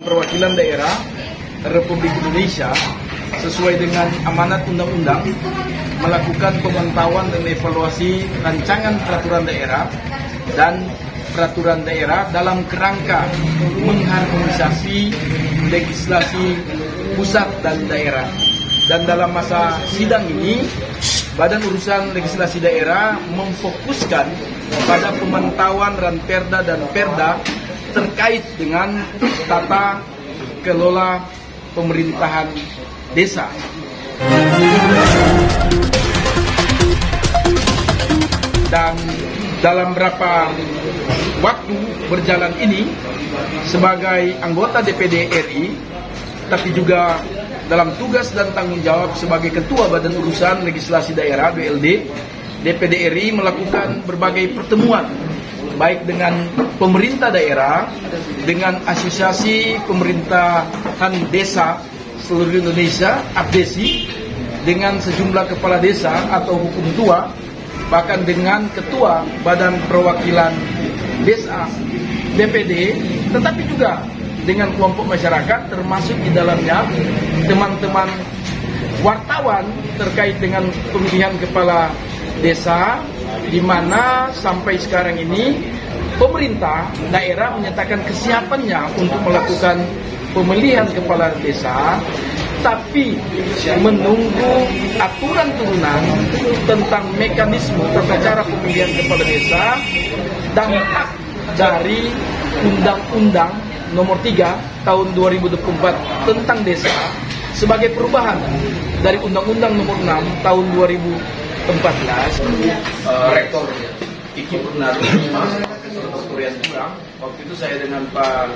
Perwakilan daerah Republik Indonesia sesuai dengan amanat undang-undang melakukan pemantauan dan evaluasi rancangan peraturan daerah dan peraturan daerah dalam kerangka mengharmonisasi legislasi pusat dan daerah. Dan dalam masa sidang ini, Badan Urusan Legislasi Daerah memfokuskan pada pemantauan ranperda dan perda terkait dengan tata kelola pemerintahan desa. Dan dalam beberapa waktu berjalan ini, sebagai anggota DPD RI, tapi juga dalam tugas dan tanggung jawab sebagai Ketua Badan Urusan Legislasi Daerah BLD, DPD RI melakukan berbagai pertemuan baik dengan pemerintah daerah, dengan asosiasi pemerintahan desa seluruh Indonesia, APDESI, dengan sejumlah kepala desa atau hukum tua, bahkan dengan ketua Badan Perwakilan Desa DPD, tetapi juga dengan kelompok masyarakat, termasuk di dalamnya teman-teman wartawan terkait dengan pemilihan kepala desa, di mana sampai sekarang ini pemerintah daerah menyatakan kesiapannya untuk melakukan pemilihan kepala desa, tapi menunggu aturan turunan tentang mekanisme tata cara pemilihan kepala desa, dampak dari Undang-Undang Nomor 3 Tahun 2024 tentang desa sebagai perubahan dari Undang-Undang Nomor 6 Tahun 2014. Rektor Iki Purnari, Dr. Rian Kurang, waktu itu saya dengan ada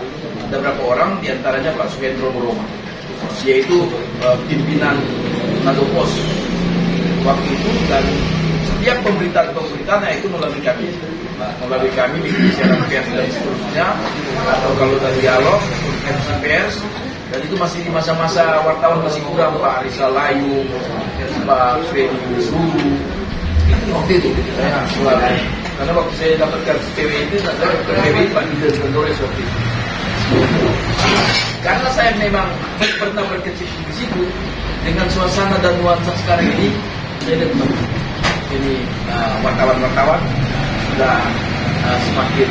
beberapa orang, diantaranya Pak Suhendro Boroma, yaitu pimpinan Nadopos waktu itu, dan setiap pemberitaan itu melalui kami di siaran pers dan seterusnya, atau kalau tadi dialog pers, dan itu masih di masa-masa wartawan masih kurang, Pak Rizal Layu, Pak Freddy Guru, waktu itu karena waktu saya dapatkan PW itu ada PW Pak Didan Pendores waktu itu. Karena saya memang pernah berkecimpung di situ, dengan suasana dan nuansa sekarang ini, saya demen. Jadi wartawan-wartawan sudah semakin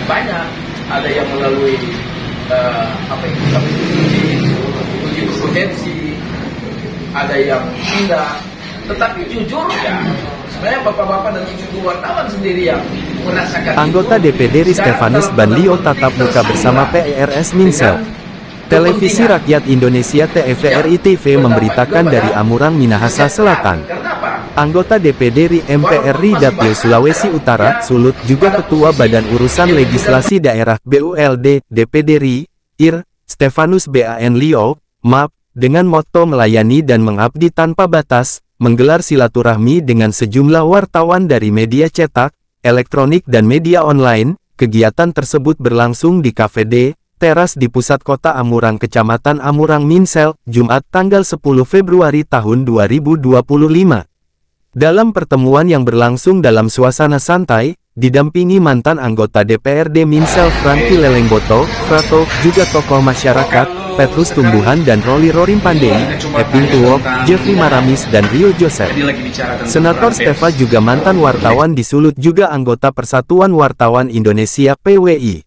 banyak, ada yang melalui uji kompetensi, ada yang tidak. Tetapi jujur ya, sebenarnya bapak-bapak dan ibu wartawan sendiri yang merasakan. Anggota DPD RI Stefanus Banlio tatap muka bersama PERS Minsel. Televisi Rakyat Indonesia TVRI TV memberitakan dari Amurang, Minahasa Selatan. Anggota DPD RI MPRI Dapil Sulawesi Utara, Sulut, juga Ketua Badan Urusan Legislasi Daerah BULD DPD RI, IR, Stefanus Banlio, MAP, dengan moto melayani dan mengabdi tanpa batas, menggelar silaturahmi dengan sejumlah wartawan dari media cetak, elektronik dan media online. Kegiatan tersebut berlangsung di Cafe D, teras di pusat kota Amurang, Kecamatan Amurang, Minsel, Jumat tanggal 10 Februari tahun 2025. Dalam pertemuan yang berlangsung dalam suasana santai, didampingi mantan anggota DPRD Minsel Franky Lelengboto, Frato, juga tokoh masyarakat, Petrus Tumbuhan dan Roli Rorim Pandey, Eping Tuwok, Jeffrey Maramis dan Rio Joseph. Senator Stefa juga mantan wartawan di Sulut, juga anggota Persatuan Wartawan Indonesia PWI.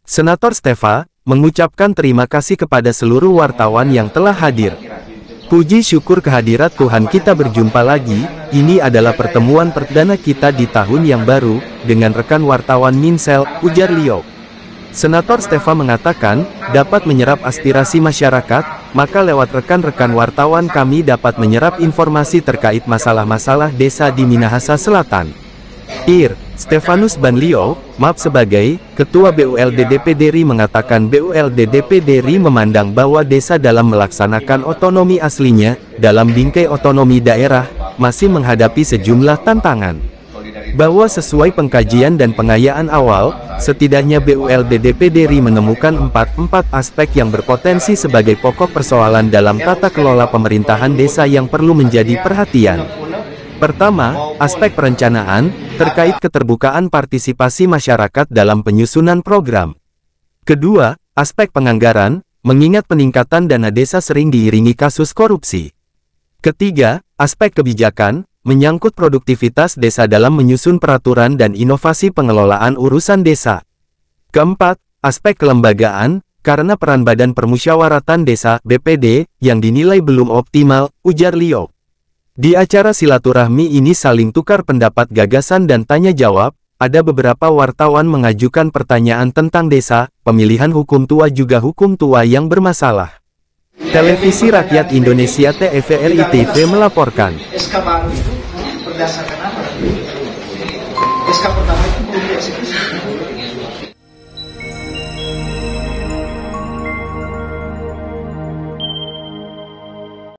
Senator Stefa mengucapkan terima kasih kepada seluruh wartawan yang telah hadir. Puji syukur kehadirat Tuhan, kita berjumpa lagi. Ini adalah pertemuan perdana kita di tahun yang baru dengan rekan wartawan Minsel, ujar Leo. Senator Stefa mengatakan, dapat menyerap aspirasi masyarakat, maka lewat rekan-rekan wartawan kami dapat menyerap informasi terkait masalah-masalah desa di Minahasa Selatan. IR, Stefanus Banlio, MAP sebagai Ketua BULD DPD RI mengatakan BULD DPD RI memandang bahwa desa dalam melaksanakan otonomi aslinya, dalam bingkai otonomi daerah, masih menghadapi sejumlah tantangan. Bahwa sesuai pengkajian dan pengayaan awal, setidaknya BULD DPD RI menemukan empat aspek yang berpotensi sebagai pokok persoalan dalam tata kelola pemerintahan desa yang perlu menjadi perhatian. Pertama, aspek perencanaan, terkait keterbukaan partisipasi masyarakat dalam penyusunan program. Kedua, aspek penganggaran, mengingat peningkatan dana desa sering diiringi kasus korupsi. Ketiga, aspek kebijakan, menyangkut produktivitas desa dalam menyusun peraturan dan inovasi pengelolaan urusan desa. Keempat, aspek kelembagaan, karena peran Badan Permusyawaratan Desa (BPD) yang dinilai belum optimal, ujar Lio. Di acara silaturahmi ini saling tukar pendapat, gagasan dan tanya jawab. Ada beberapa wartawan mengajukan pertanyaan tentang desa, pemilihan hukum tua juga hukum tua yang bermasalah. Televisi Rakyat Indonesia TVRI TV melaporkan. SK baru itu berdasarkan apa? SK pertama itu belum dieksekusi.